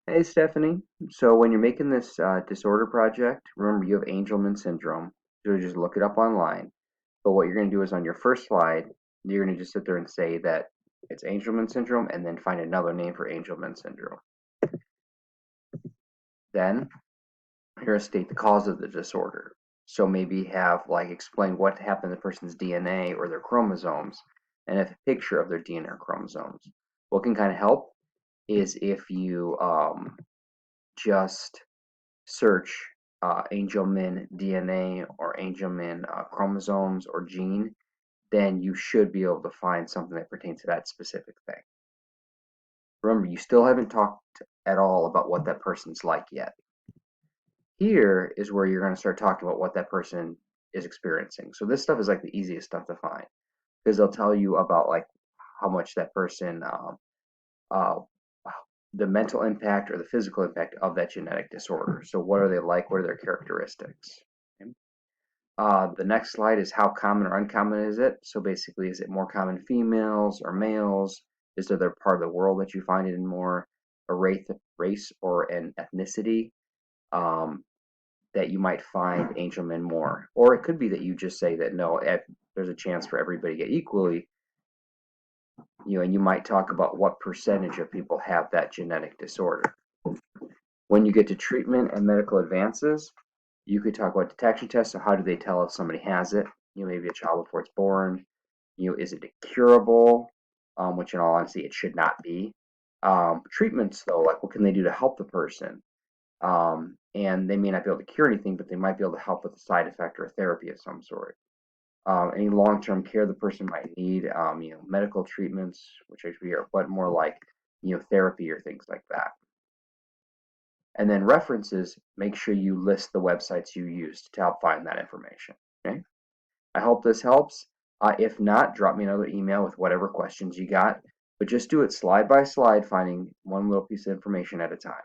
Hey Stephanie, so when you're making this disorder project, remember you have Angelman syndrome. So just look it up online. But what you're going to do is on your first slide, you're going to just sit there and say that it's Angelman syndrome and then find another name for Angelman syndrome. Then you're going to state the cause of the disorder. So maybe have like explain what happened to the person's DNA or their chromosomes and have a picture of their DNA or chromosomes. What can kind of help is if you just search Angelman DNA or Angelman chromosomes or gene, then you should be able to find something that pertains to that specific thing. Remember, you still haven't talked at all about what that person's like yet. Here is where you're going to start talking about what that person is experiencing. So this stuff is like the easiest stuff to find because they'll tell you about like how much that person uh, the mental impact or the physical impact of that genetic disorder. So what are they like? What are their characteristics? Okay. The next slide is how common or uncommon is it? So basically, is it more common in females or males? Is there a part of the world that you find it in more? A race or an ethnicity um, that you might find Angelman more? Or it could be that you just say that no, there's a chance for everybody to get equally, and you might talk about what percentage of people have that genetic disorder. When you get to treatment and medical advances, you could talk about detection tests. So how do they tell if somebody has it? Maybe a child before it's born. Is it curable? Which in all honesty, it should not be. Treatments though, like what can they do to help the person? And they may not be able to cure anything, but they might be able to help with a side effect or a therapy of some sort. Any long-term care the person might need, medical treatments, which actually are but more like, therapy or things like that. And then references, make sure you list the websites you used to help find that information. Okay. I hope this helps. If not, drop me another email with whatever questions you got, but just do it slide by slide, finding one little piece of information at a time.